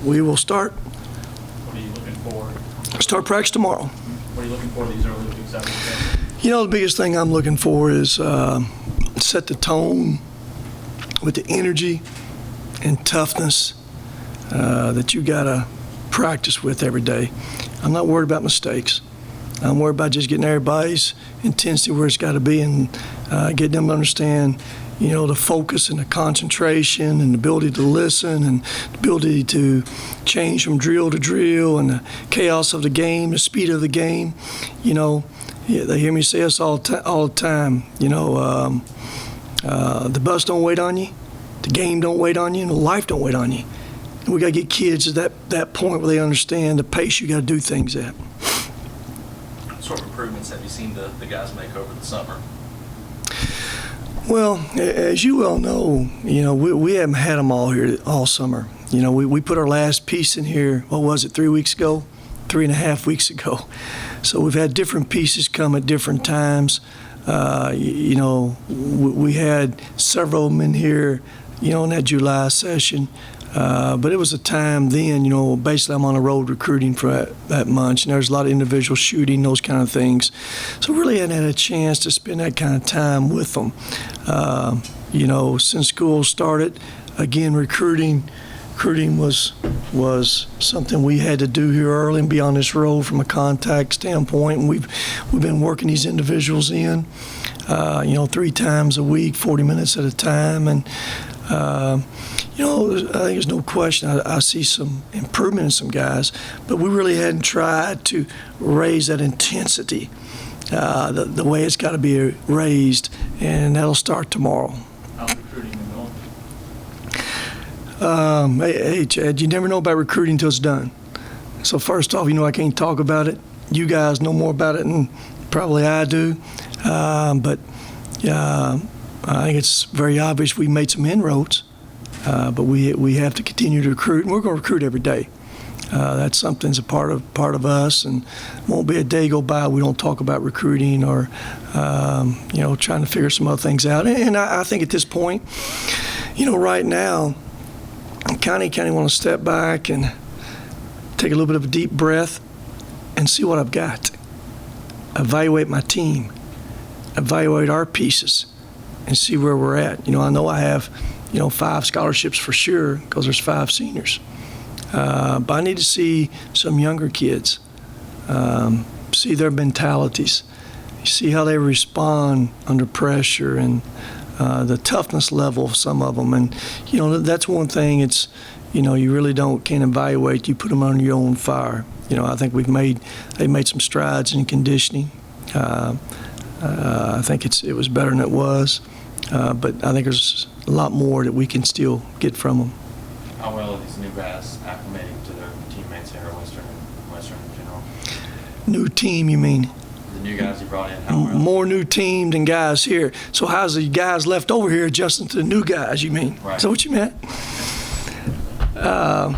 we will start What are you looking for? start practice tomorrow. What are you looking for these early weeks after the You know, the biggest thing I'm looking for is set the tone with the energy and toughness that you got to practice with every day. I'm not worried about mistakes. I'm worried about just getting everybody's intensity where it's got to be and getting them to understand, you know, the focus and the concentration and the ability to listen and the ability to change from drill to drill and the chaos of the game, the speed of the game. You know, they hear me say this all the time. You know, the bus don't wait on you, the game don't wait on you, and life don't wait on you. And we got to get kids at that point where they understand the pace you got to do things at. What sort of improvements have you seen the guys make over the summer? Well, as you well know, you know, we haven't had them all here all summer. You know, we put our last piece in here, what was it, 3 weeks ago? 3.5 weeks ago. So we've had different pieces come at different times. You know, we had several of them in here, you know, in that July session. But it was a time then, you know, basically I'm on the road recruiting for that month, and there's a lot of individual shooting, those kind of things. So really hadn't had a chance to spend that kind of time with them. You know, since school started, again, recruiting was something we had to do here early and be on this road from a contact standpoint. And we've been working these individuals in, you know, 3 times a week, 40 minutes at a time. And, you know, I think there's no question I see some improvement in some guys, but we really hadn't tried to raise that intensity the way it's got to be raised, and that'll start tomorrow. How's recruiting been going? Hey, Chad, you never know about recruiting until it's done. So first off, you know, I can't talk about it. You guys know more about it than probably I do. But I think it's very obvious we made some inroads, but we have to continue to recruit, and we're going to recruit every day. That's something that's a part of us, and won't be a day go by we don't talk about recruiting or you know, trying to figure some other things out. And I think at this point, you know, right now, I kind of want to step back and take a little bit of a deep breath and see what I've got. Evaluate my team, evaluate our pieces, and see where we're at. You know, I know I have, you know, 5 scholarships for sure because there's 5 seniors. But I need to see some younger kids, see their mentalities, see how they respond under pressure and the toughness level of some of them. And, you know, that's one thing. It's, you know, you really can't evaluate. You put them under your own fire. You know, I think they've made some strides in conditioning. I think it was better than it was. But I think there's a lot more that we can still get from them. How well are these new guys acclimating to their teammates here at Western in general? New team, you mean? The new guys you brought in, how well? More new team than guys here. So how's the guys left over here adjusting to the new guys, you mean? Right. Is that what you meant? I'm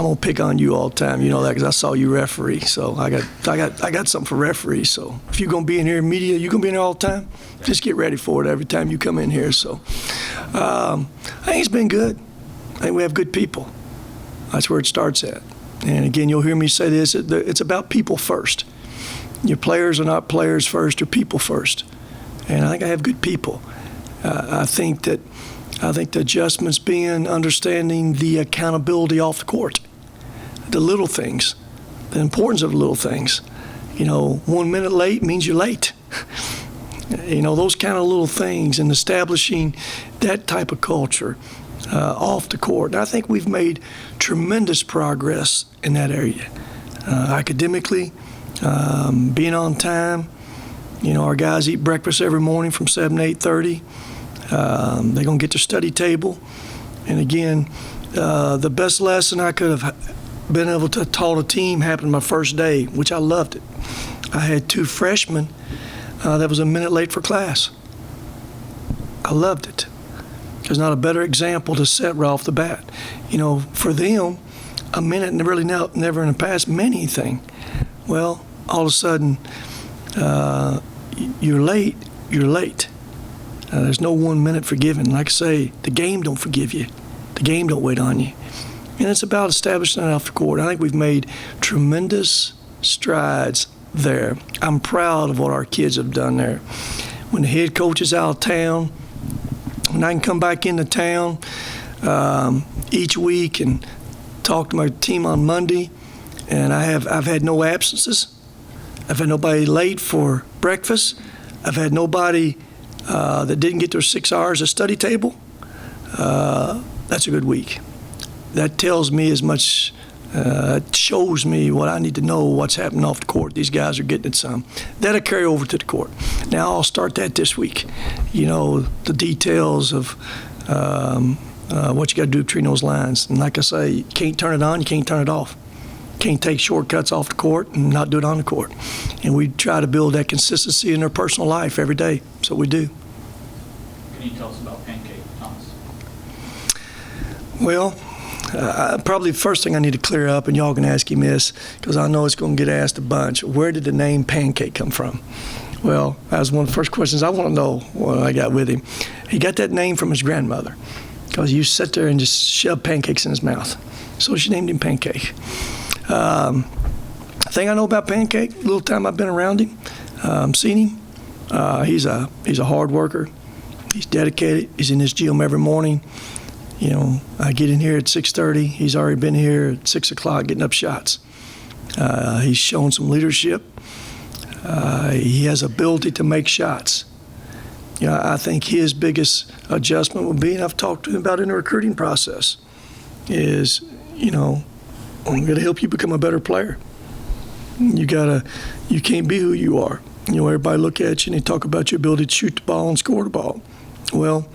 gonna pick on you all the time. You know that because I saw you referee. So I got something for referees. So if you're gonna be in here in media, you gonna be in here all the time. Just get ready for it every time you come in here. So I think it's been good. I think we have good people. That's where it starts at. And again, you'll hear me say this: it's about people first. Your players are not players first; they're people first. And I think I have good people. I think the adjustments being understanding the accountability off the court, the little things, the importance of the little things. You know, 1 minute late means you're late. You know, those kind of little things, and establishing that type of culture off the court. And I think we've made tremendous progress in that area. Academically, being on time. You know, our guys eat breakfast every morning from 7 to 8:30. They're going to get their study table. And again, the best lesson I could have been able to taught a team happened my first day, which I loved it. I had 2 freshmen that was a minute late for class. I loved it. There's not a better example to set right off the bat. You know, for them, a minute really never in the past meant anything. Well, all of a sudden, you're late. There's no 1 minute forgiven. Like I say, the game don't forgive you. The game don't wait on you. And it's about establishing that off the court. I think we've made tremendous strides there. I'm proud of what our kids have done there. When the head coach is out of town, when I can come back into town each week and talk to my team on Monday, and I've had no absences. I've had nobody late for breakfast. I've had nobody that didn't get their 6 hours of study table. That's a good week. That tells me as much, it shows me what I need to know, what's happening off the court. These guys are getting it some. That'll carry over to the court. Now I'll start that this week. You know, the details of what you got to do between those lines. And like I say, you can't turn it on, you can't turn it off. Can't take shortcuts off the court and not do it on the court. And we try to build that consistency in their personal life every day. So we do. Can you tell us about Pancake, Thomas? Well, probably the first thing I need to clear up, and y'all can ask him this, because I know it's going to get asked a bunch. Where did the name Pancake come from? Well, that was one of the first questions I want to know when I got with him. He got that name from his grandmother, because he used to sit there and just shove pancakes in his mouth. So she named him Pancake. Thing I know about Pancake, little time I've been around him, seen him, he's a hard worker. He's dedicated. He's in his gym every morning. You know, I get in here at 6:30. He's already been here at 6 o'clock getting up shots. He's shown some leadership. He has ability to make shots. You know, I think his biggest adjustment would be, and I've talked to him about in the recruiting process, is, you know, I'm going to help you become a better player. You can't be who you are. You know, everybody look at you and they talk about your ability to shoot the ball and score the ball. Well,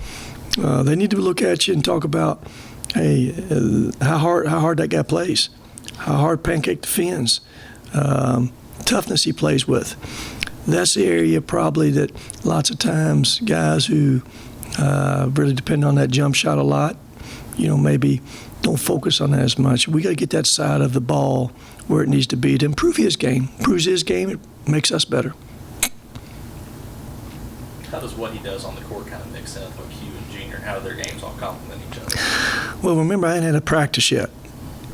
they need to look at you and talk about, hey, how hard that guy plays, how hard Pancake defends, toughness he plays with. That's the area probably that lots of times guys who really depend on that jump shot a lot, you know, maybe don't focus on that as much. We got to get that side of the ball where it needs to be to improve his game. Improves his game, it makes us better. How does what he does on the court kind of mix in with what Q and Junior? How do their games all complement each other? Well, remember, I hadn't had a practice yet.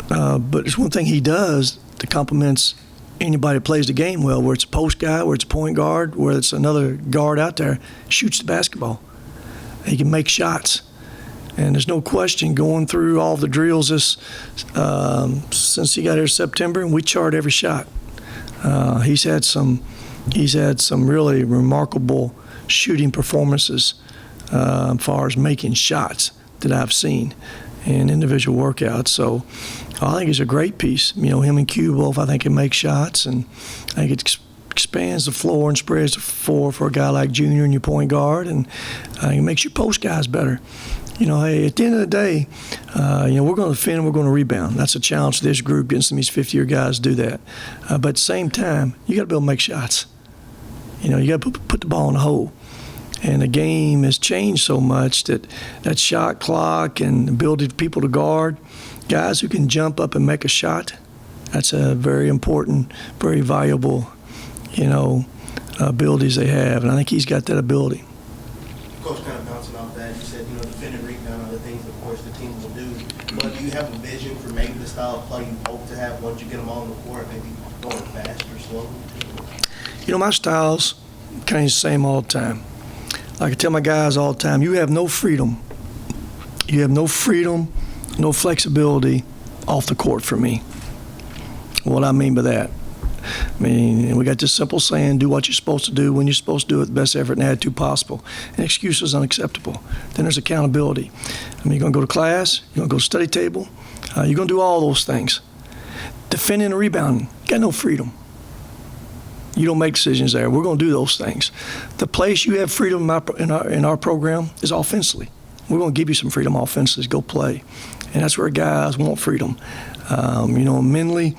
But there's one thing he does that complements anybody that plays the game well, where it's a post guy, where it's a point guard, where it's another guard out there, shoots the basketball. He can make shots. And there's no question going through all the drills since he got here in September, and we chart every shot. He's had some really remarkable shooting performances as far as making shots that I've seen in individual workouts. So I think he's a great piece. You know, him and Q both, I think, can make shots, and I think it expands the floor and spreads the floor for a guy like Junior and your point guard, and it makes your post guys better. You know, hey, at the end of the day, you know, we're going to defend and we're going to rebound. That's a challenge to this group, getting some of these 50-year guys to do that. But at the same time, you got to be able to make shots. You know, you got to put the ball in the hole. And the game has changed so much that shot clock and ability of people to guard, guys who can jump up and make a shot, that's a very important, very valuable, you know, abilities they have. And I think he's got that ability. Coach, kind of bouncing off that, you said, you know, defend and rebound are the things, of course, the team will do. But do you have a vision for maybe the style of play you hope to have once you get them on the court, maybe going fast or slow? You know, my style's kind of the same all the time. Like I tell my guys all the time, you have no freedom. You have no freedom, no flexibility off the court for me. What I mean by that, I mean, we got this simple saying, do what you're supposed to do when you're supposed to do it with the best effort and attitude possible. And excuse is unacceptable. Then there's accountability. I mean, you're going to go to class, you're going to go to study table, you're going to do all those things. Defending and rebounding, you got no freedom. You don't make decisions there. We're going to do those things. The place you have freedom in our program is offensively. We're going to give you some freedom offensively. Go play. And that's where guys want freedom. You know, mentally,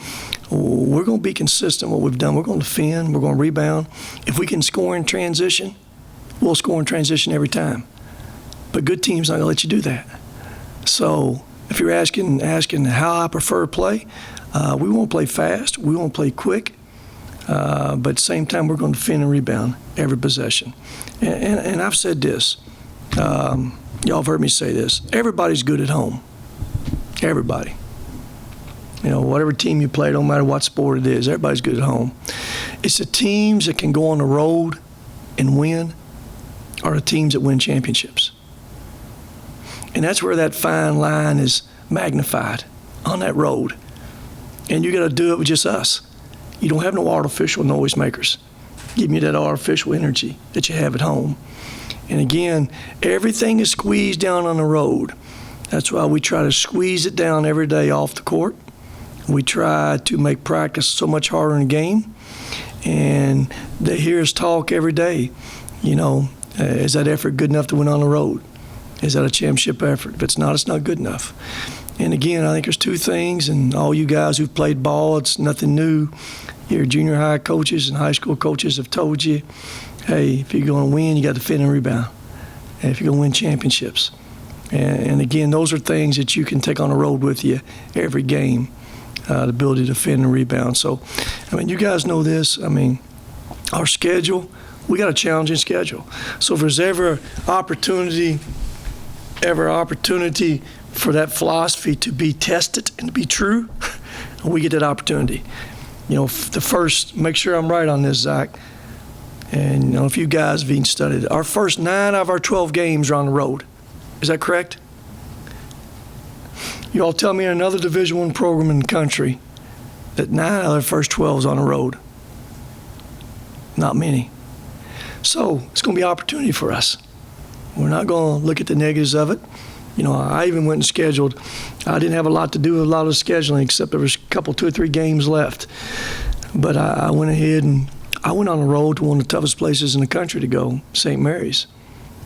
we're going to be consistent what we've done. We're going to defend. We're going to rebound. If we can score in transition, we'll score in transition every time. But good teams aren't going to let you do that. So if you're asking how I prefer to play, we won't play fast. We won't play quick. But at the same time, we're going to defend and rebound every possession. And I've said this. Y'all have heard me say this. Everybody's good at home. Everybody. whatever team you play, don't matter what sport it is, everybody's good at home. It's the teams that can go on the road and win are the teams that win championships. And that's where that fine line is magnified, on that road. And you got to do it with just us. You don't have no artificial noisemakers giving you that artificial energy that you have at home. And again, everything is squeezed down on the road. That's why we try to squeeze it down every day off the court. We try to make practice so much harder in the game. And they hear us talk every day. Is that effort good enough to win on the road? Is that a championship effort? If it's not good enough. And again, I think there's two things, and all you guys who've played ball, it's nothing new. Your junior high coaches and high school coaches have told you, hey, if you're going to win, you got to defend and rebound. And if you're going to win championships. And again, those are things that you can take on the road with you every game, the ability to defend and rebound. So, you guys know this. Our schedule, we got a challenging schedule. So if there's ever opportunity for that philosophy to be tested and to be true, we get that opportunity. Make sure I'm right on this, Zach. And if you guys have even studied it, our first 9 out of our 12 games are on the road. Is that correct? You all tell me in another Division I program in the country that 9 out of the first 12 is on the road. Not many. So it's going to be an opportunity for us. We're not going to look at the negatives of it. I even went and scheduled. I didn't have a lot to do with a lot of scheduling, except there was a couple, 2 or 3 games left. But I went ahead and I went on the road to one of the toughest places in the country to go, St. Mary's.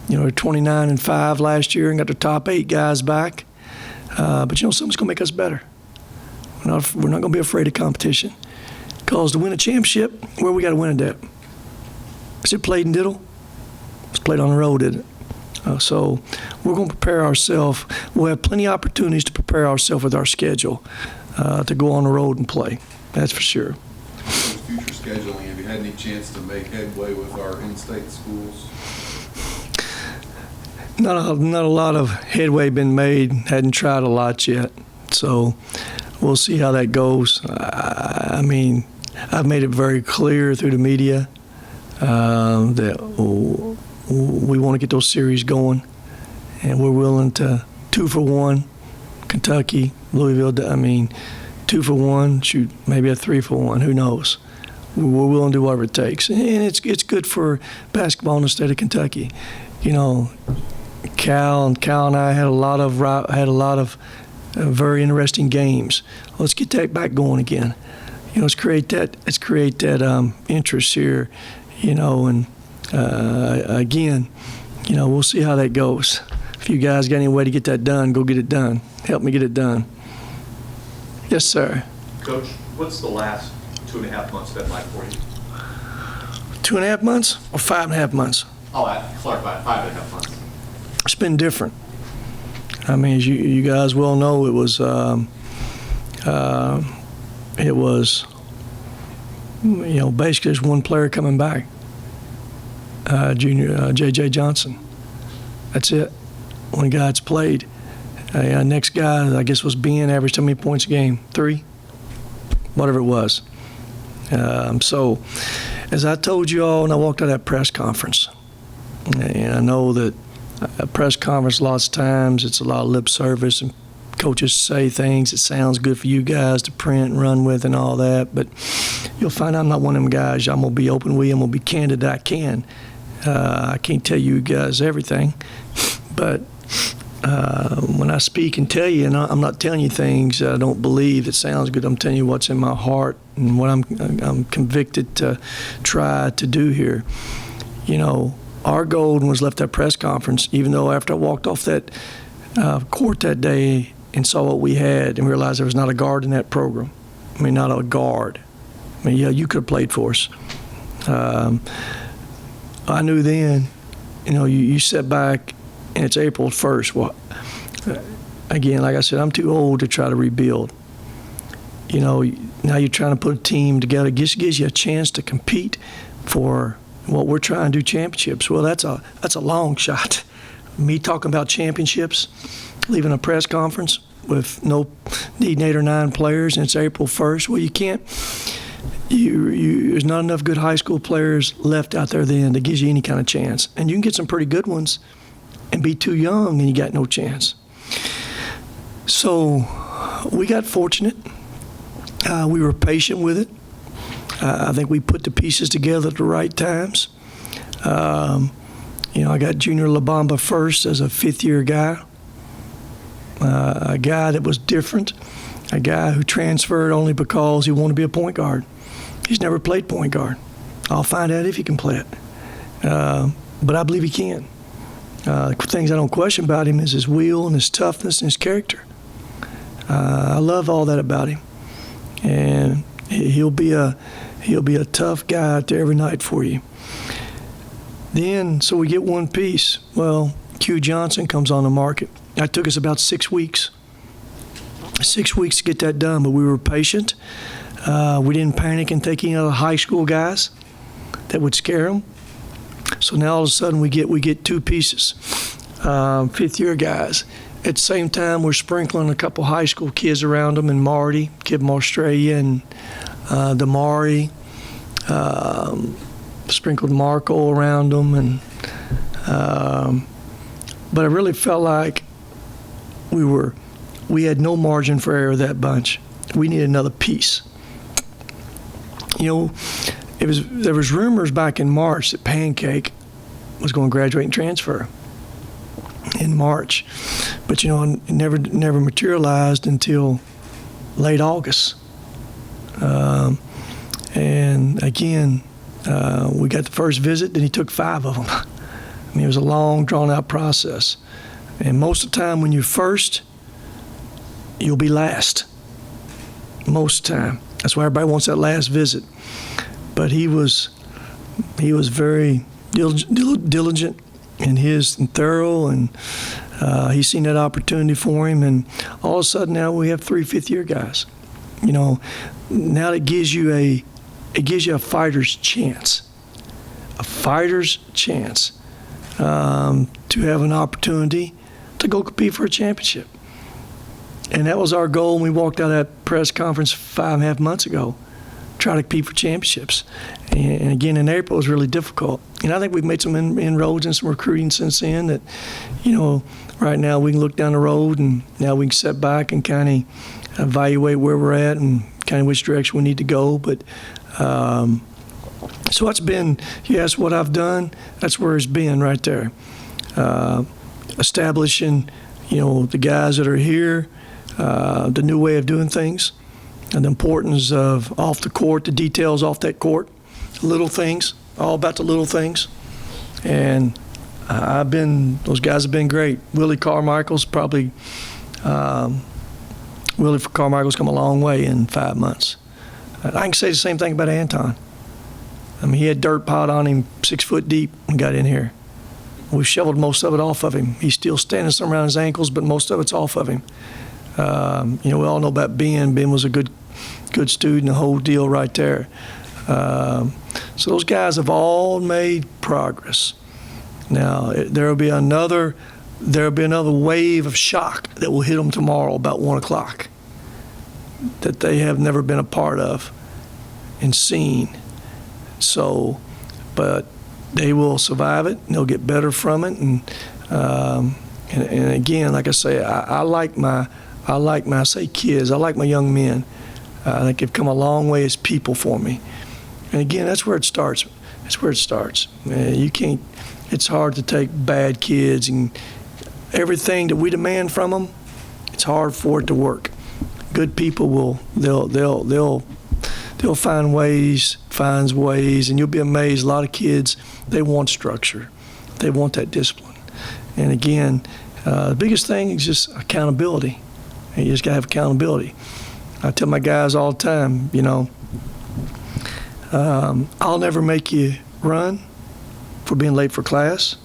29-5 last year and got the top 8 guys back. But something's going to make us better. We're not going to be afraid of competition. Because to win a championship, where we got to win it at? Is it played in Diddle? It's played on the road, isn't it? So we're going to prepare ourselves. We'll have plenty of opportunities to prepare ourselves with our schedule to go on the road and play. That's for sure. Future scheduling, have you had any chance to make headway with our in-state schools? Not a lot of headway been made. Hadn't tried a lot yet. So we'll see how that goes. I've made it very clear through the media that we want to get those series going, and we're willing to 2 for 1, Kentucky, Louisville. 2 for 1, shoot, maybe a 3 for 1. Who knows? We're willing to do whatever it takes, and it's good for basketball in the state of Kentucky. Cal and I had a lot of very interesting games. Let's get that back going again. Let's create that interest here. And again, we'll see how that goes. If you guys got any way to get that done, go get it done. Help me get it done. Yes, sir. Coach, what's the last 2.5 months been like for you? 2.5 months or 5.5 months? Oh, clarify, 5.5 months. It's been different. As you guys well know, it was basically there's one player coming back, junior J.J. Johnson. That's it. One guy that's played. Next guy, I guess, was Ben, averaged how many points a game? 3? Whatever it was. So, as I told you all when I walked out of that press conference, and I know that a press conference lots of times, it's a lot of lip service, and coaches say things that sounds good for you guys to print and run with and all that, but you'll find I'm not one of them guys. I'm going to be open with you. I'm going to be candid that I can. I can't tell you guys everything, but when I speak and tell you, and I'm not telling you things that I don't believe that sounds good. I'm telling you what's in my heart and what I'm convicted to try to do here. Our goal when was left that press conference, even though after I walked off that court that day and saw what we had and realized there was not a guard in that program. Not a guard. Yeah, you could have played for us. I knew then, you sit back and it's April 1st. Well, again, like I said, I'm too old to try to rebuild. Now you're trying to put a team together. It gives you a chance to compete for what we're trying to do, championships. Well, that's a long shot. Me talking about championships, leaving a press conference, with no needing 8 or 9 players, and it's April 1st. Well, you can't. There's not enough good high school players left out there then that gives you any kind of chance. And you can get some pretty good ones and be too young, and you got no chance. So we got fortunate. We were patient with it. I think we put the pieces together at the right times. I got Junior LaBamba first as a 5th-year guy, a guy that was different, a guy who transferred only because he wanted to be a point guard. He's never played point guard. I'll find out if he can play it. But I believe he can. Things I don't question about him is his will and his toughness and his character. I love all that about him. And he'll be a tough guy out there every night for you. Then, so we get one piece. Well, Q Johnson comes on the market. That took us about 6 weeks. 6 weeks to get that done, but we were patient. We didn't panic and take any other high school guys that would scare them. So now all of a sudden we get 2 pieces, 5th-year guys. At the same time, we're sprinkling a couple high school kids around them, and Marty, kid from Australia, and Damari, sprinkled Marco around them, and but I really felt like we had no margin for error, that bunch. We needed another piece. There was rumors back in March that Pancake was going to graduate and transfer in March, but it never materialized until late August. And again, we got the first visit, then he took 5 of them. I mean, it was a long, drawn-out process. And most of the time when you're first, you'll be last. Most of the time. That's why everybody wants that last visit. But he was very diligent and thorough, and he's seen that opportunity for him. And all of a sudden now we have 3 5th-year guys. Now it gives you a fighter's chance. A fighter's chance to have an opportunity to go compete for a championship. And that was our goal when we walked out of that press conference 5.5 months ago, try to compete for championships. And again, in April, it was really difficult. And I think we've made some inroads and some recruiting since then that, right now we can look down the road, and now we can sit back and kind of evaluate where we're at and kind of which direction we need to go. But so it's been, you ask what I've done, that's where it's been right there. Establishing, the guys that are here, the new way of doing things, and the importance of off the court, the details off that court, little things, all about the little things. And those guys have been great. Willie Carmichael's probably, Willie Carmichael's come a long way in 5 months. I can say the same thing about Anton. I mean, he had dirt piled on him 6 foot deep and got in here. We shoveled most of it off of him. He's still standing some around his ankles, but most of it's off of him. We all know about Ben. Ben was a good student, the whole deal right there. So those guys have all made progress. Now there'll be another wave of shock that will hit them tomorrow about 1 o'clock that they have never been a part of and seen. So, but they will survive it, and they'll get better from it. And again, like I say, I like my I say kids, I like my young men. I think they've come a long way as people for me. And again, that's where it starts. That's where it starts. It's hard to take bad kids and everything that we demand from them. It's hard for it to work. Good people they'll find ways, and you'll be amazed. A lot of kids, they want structure. They want that discipline. And again, the biggest thing is just accountability. You just gotta have accountability. I tell my guys all the time, I'll never make you run for being late for class.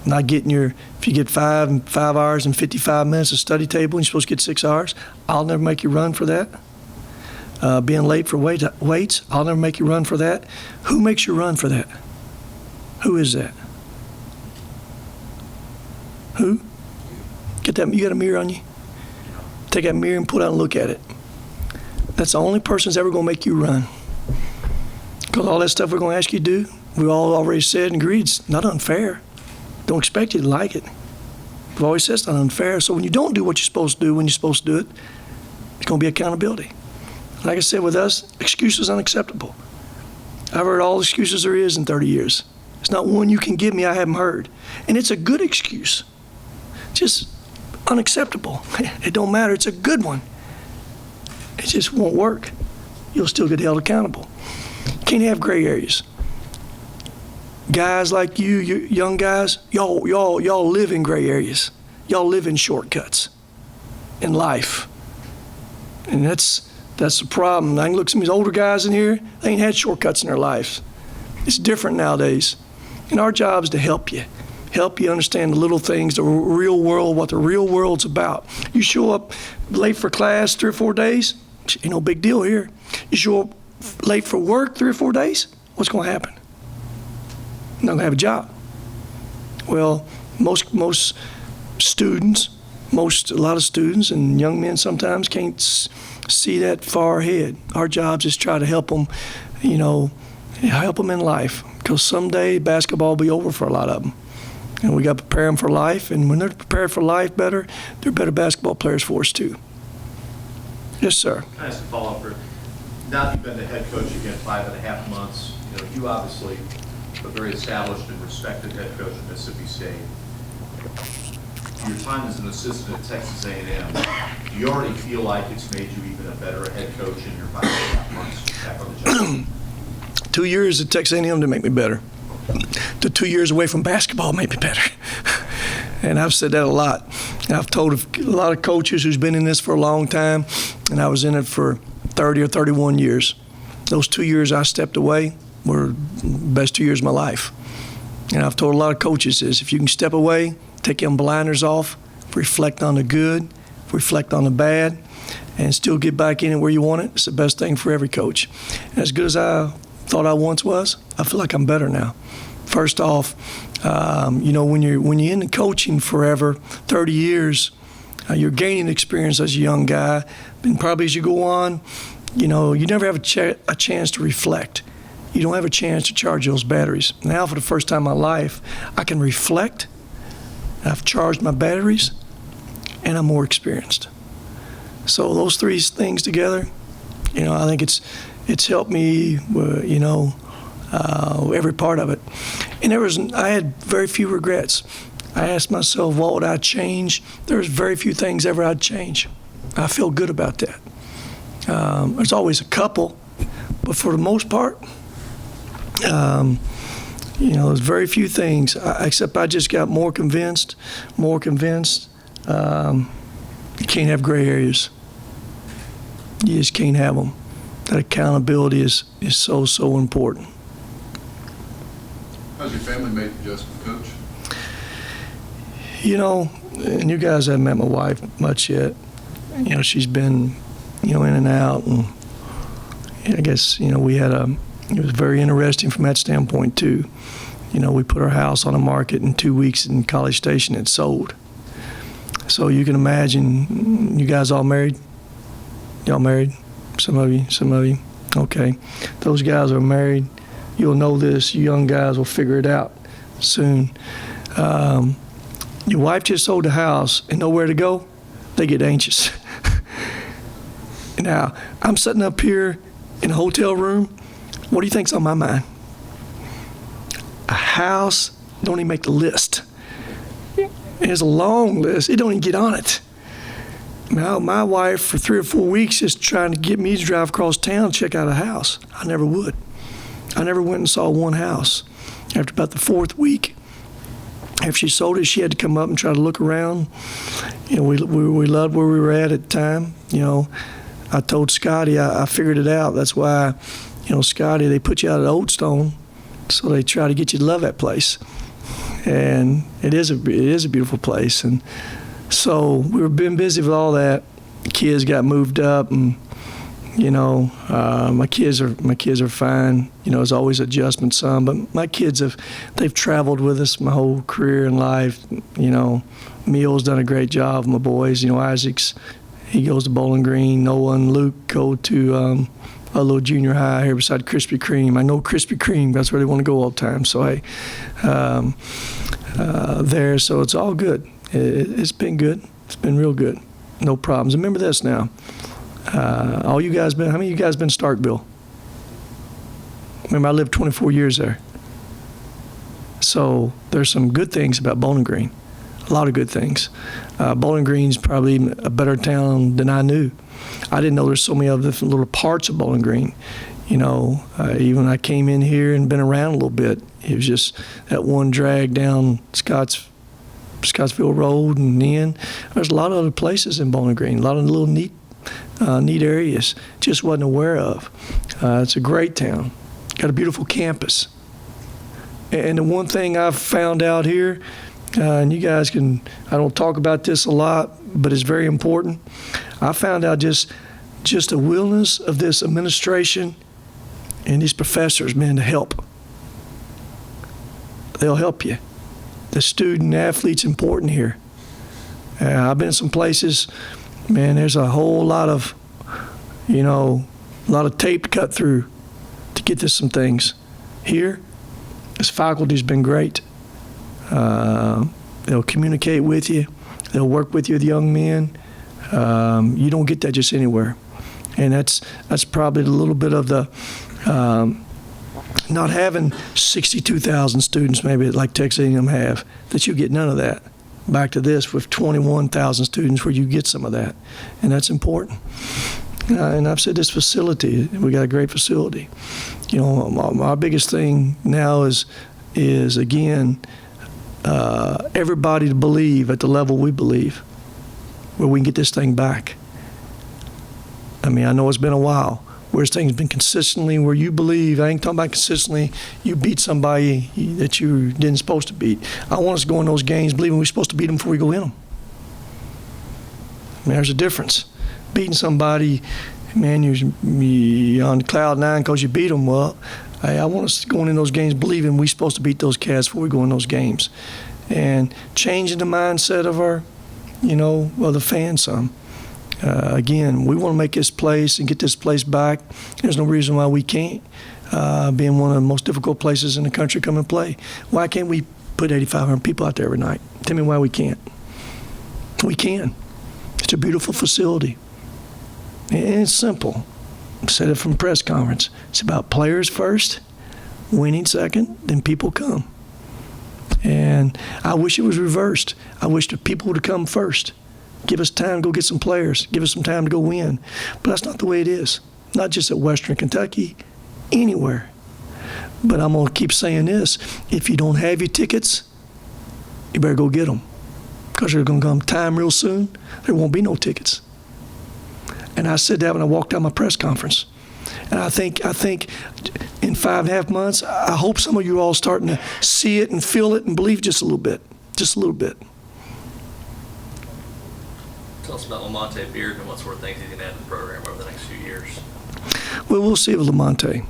Not getting if you get 5 hours and 55 minutes of study table and you're supposed to get 6 hours, I'll never make you run for that. Being late for weights, I'll never make you run for that. Who makes you run for that? Who is that? Who? Get that? You got a mirror on you? Take that mirror and pull it out and look at it. That's the only person that's ever going to make you run. Because all that stuff we're going to ask you to do, we all already said and agreed, it's not unfair. Don't expect you to like it. We've always said it's not unfair. So when you don't do what you're supposed to do when you're supposed to do it, it's going to be accountability. Like I said, with us, excuses unacceptable. I've heard all the excuses there is in 30 years. It's not one you can give me I haven't heard. And it's a good excuse. Just unacceptable. It don't matter. It's a good one. It just won't work. You'll still get held accountable. Can't have gray areas. Guys like you young guys, y'all live in gray areas. Y'all live in shortcuts in life. And that's the problem. I can look at some of these older guys in here, they ain't had shortcuts in their lives. It's different nowadays. And our job is to help you understand the little things, the real world, what the real world's about. You show up late for class 3 or 4 days, ain't no big deal here. You show up late for work 3 or 4 days, what's going to happen? You're not going to have a job. Well, most students, a lot of students and young men sometimes can't see that far ahead. Our job is try to help them, help them in life. Because someday basketball will be over for a lot of them. And we got to prepare them for life. And when they're prepared for life better, they're better basketball players for us too. Yes, sir. Can I ask a follow-up, Rick? Now that you've been the head coach again 5.5 months, you obviously a very established and respected head coach at Mississippi State. Your time as an assistant at Texas A&M, do you already feel like it's made you even a better head coach in your 5.5 months back on the job? 2 years at Texas A&M to make me better. The 2 years away from basketball made me better. And I've said that a lot. I've told a lot of coaches who's been in this for a long time, and I was in it for 30 or 31 years. Those 2 years I stepped away were the best 2 years of my life. And I've told a lot of coaches this, if you can step away, take them blinders off, reflect on the good, reflect on the bad, and still get back in it where you want it, it's the best thing for every coach. And as good as I thought I once was, I feel like I'm better now. First off, when you're in the coaching forever, 30 years, you're gaining experience as a young guy, and probably as you go on, you never have a chance to reflect. You don't have a chance to charge those batteries. Now, for the first time in my life, I can reflect. I've charged my batteries, and I'm more experienced. So those three things together, I think it's helped me, every part of it. And I had very few regrets. I asked myself, what would I change? There's very few things ever I'd change. I feel good about that. There's always a couple, but for the most part, there's very few things, except I just got more convinced. You can't have gray areas. You just can't have them. That accountability is so important. How's your family made the adjustment, Coach? And you guys haven't met my wife much yet. She's been, in and out, and I guess, it was very interesting from that standpoint too. We put our house on the market in 2 weeks in College Station. It sold. So you can imagine, you guys all married? Y'all married? Some of you? Okay. Those guys are married. You'll know this. You young guys will figure it out soon. Your wife just sold the house and nowhere to go, they get anxious. Now, I'm sitting up here in a hotel room. What do you think's on my mind? A house don't even make the list. It's a long list. It don't even get on it. Now, my wife, for 3 or 4 weeks, is trying to get me to drive across town and check out a house. I never would. I never went and saw one house. After about the 4th week, after she sold it, she had to come up and try to look around. We loved where we were at the time. I told Scotty, I figured it out. That's why, Scotty, they put you out at Old Stone, so they try to get you to love that place. And it is a beautiful place. And so we've been busy with all that. The kids got moved up, and my kids are fine. There's always adjustment some, but my kids they've traveled with us my whole career and life. Neil's done a great job. My boys, Isaac's He goes to Bowling Green. Noah and Luke go to a little junior high here beside Krispy Kreme. I know Krispy Kreme. That's where they want to go all the time. So hey, there. So it's all good. It's been good. It's been real good. No problems. Remember this now. All you guys been. How many of you guys been Starkville? Remember, I lived 24 years there. So there's some good things about Bowling Green. A lot of good things. Bowling Green's probably a better town than I knew. I didn't know there's so many other different little parts of Bowling Green. You know, even when I came in here and been around a little bit, it was just that one drag down Scottsville Road and then there's a lot of other places in Bowling Green, a lot of little neat areas just wasn't aware of. It's a great town. Got a beautiful campus. And the one thing I've found out here, and you guys can, I don't talk about this a lot, but it's very important. I found out just the willingness of this administration and these professors, man, to help. They'll help you. The student athlete's important here. I've been in some places, man, there's a whole lot of, you know, a lot of tape to cut through to get to some things. Here, this faculty's been great. They'll communicate with you. They'll work with you, the young men. You don't get that just anywhere. And that's probably a little bit of the not having 62,000 students maybe like Texas A&M have, that you get none of that. Back to this with 21,000 students where you get some of that. And that's important. And I've said this facility, we got a great facility. You know, our biggest thing now is again, everybody to believe at the level we believe, where we can get this thing back. I mean, I know it's been a while, where this thing's been consistently where you believe. I ain't talking about consistently you beat somebody that you didn't supposed to beat. I want us to go in those games believing we're supposed to beat them before we go in them. I mean, there's a difference. Beating somebody, man, you're on cloud nine because you beat them. Well, I want us going in those games believing we're supposed to beat those cats before we go in those games. And changing the mindset of our, you know, of the fans some. Again, we want to make this place and get this place back. There's no reason why we can't. Being one of the most difficult places in the country, come and play. Why can't we put 8,500 people out there every night? Tell me why we can't. We can. It's a beautiful facility. And it's simple. I said it from press conference. It's about players first, winning second, then people come. And I wish it was reversed. I wish the people would come first. Give us time to go get some players. Give us some time to go win. But that's not the way it is. Not just at Western Kentucky, anywhere. But I'm going to keep saying this. If you don't have your tickets, you better go get them. Because there's going to come time real soon, there won't be no tickets. And I said that when I walked out my press conference. And I think in 5.5 months, I hope some of you are all starting to see it and feel it and believe just a little bit. Just a little bit. Tell us about Lamonte Beard and what sort of things he's going to add to the program over the next few years. Well, we'll see with Lamonte.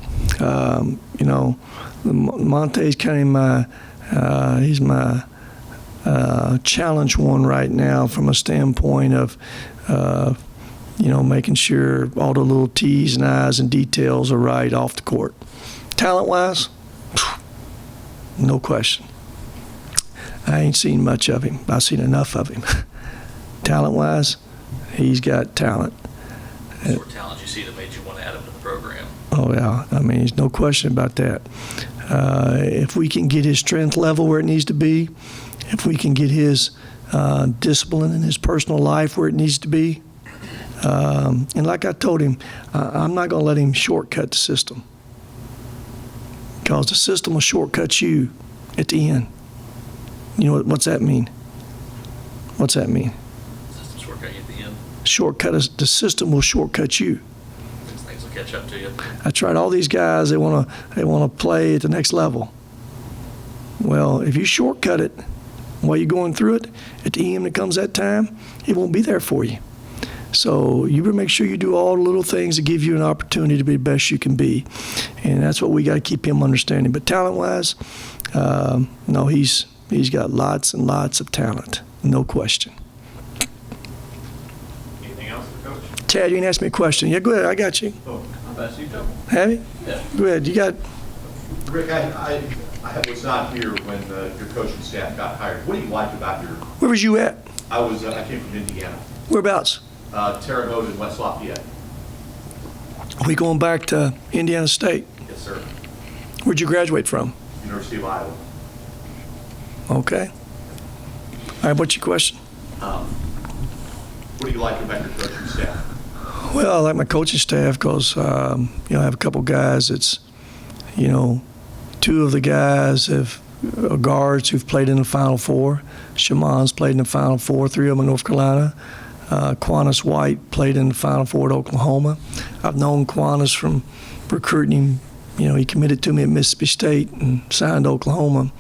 You know, Lamonte's kind of he's my challenge one right now from a standpoint of, you know, making sure all the little T's and I's and details are right off the court. Talent-wise, no question. I ain't seen much of him. I've seen enough of him. Talent-wise, he's got talent. What sort of talent you see that made you want to add him to the program? Oh, yeah. I mean, there's no question about that. If we can get his strength level where it needs to be, if we can get his discipline in his personal life where it needs to be, and like I told him, I'm not going to let him shortcut the system. Because the system will shortcut you at the end. You know, what's that mean? What's that mean? System shortcut you at the end. Shortcut us. The system will shortcut you. These things will catch up to you. I tried all these guys. They want to play at the next level. Well, if you shortcut it while you're going through it, at the end that comes that time, it won't be there for you. So you better make sure you do all the little things to give you an opportunity to be the best you can be, and that's what we got to keep him understanding. But talent-wise, no, he's got lots and lots of talent, no question. Anything else? Chad, you didn't ask me a question. Yeah, go ahead. I got you. Oh, I've asked you a couple. Have you? Yeah. Go ahead. You got. Rick, I was not here when your coaching staff got hired. What do you like about your, Where was you at? I came from Indiana, Whereabouts? Terre Haute and West Lafayette. We going back to Indiana State. Yes, sir. Where'd you graduate from? University of Iowa. Okay. All right. What's your question? What do you like about your coaching staff? Well, I like my coaching staff because, I have a couple guys that's, two of the guys are guards who've played in the Final Four. Shaman's played in the Final Four, 3 of them in North Carolina. Quantas White played in the Final Four at Oklahoma. I've known Quantas from recruiting him. He committed to me at Mississippi State and signed to Oklahoma.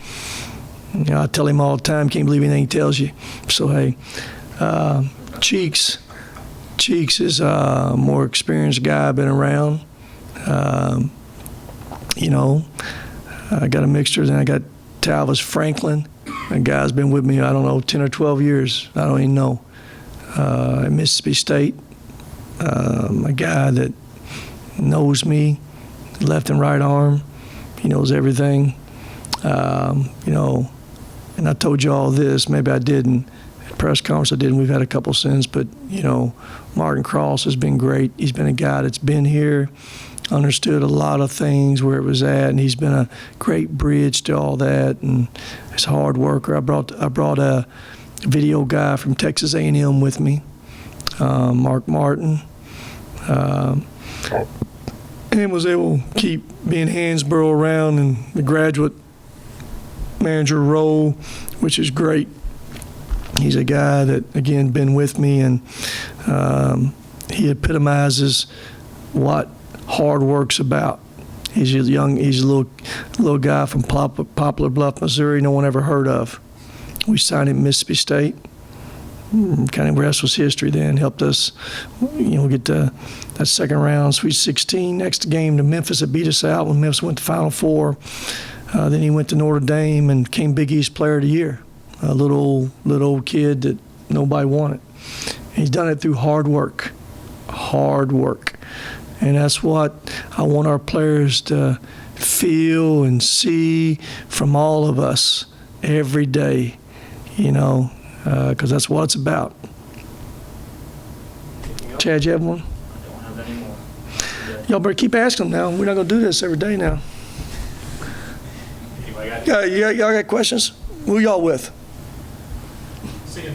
I tell him all the time, can't believe anything he tells you. So, hey, Cheeks is a more experienced guy, been around. I got a mixture. Then I got Talvis Franklin. That guy's been with me, 10 or 12 years. I don't even know. At Mississippi State, a guy that knows me, left and right arm. He knows everything. And I told you all this, maybe I didn't. At press conference I didn't. We've had a couple since, but, Martin Cross has been great. He's been a guy that's been here, understood a lot of things where it was at, and he's been a great bridge to all that, and he's a hard worker. I brought a video guy from Texas A&M with me, Mark Martin, and was able to keep being Hansborough around in the graduate manager role, which is great. He's a guy that, again, been with me, and he epitomizes what hard work's about. He's a little guy from Poplar Bluff, Missouri, no one ever heard of. We signed him at Mississippi State. Kind of the rest was history then. Helped us, get to that second round, Sweet 16. Next game to Memphis that beat us out when Memphis went to Final Four. Then he went to Notre Dame and became Big East Player of the Year. A little old kid that nobody wanted. He's done it through hard work. And that's what I want our players to feel and see from all of us every day, because that's what it's about. Chad, you have one? I don't have any more. Y'all better keep asking them now. We're not going to do this every day now. Anybody got Y'all got questions? Who y'all with? CM2.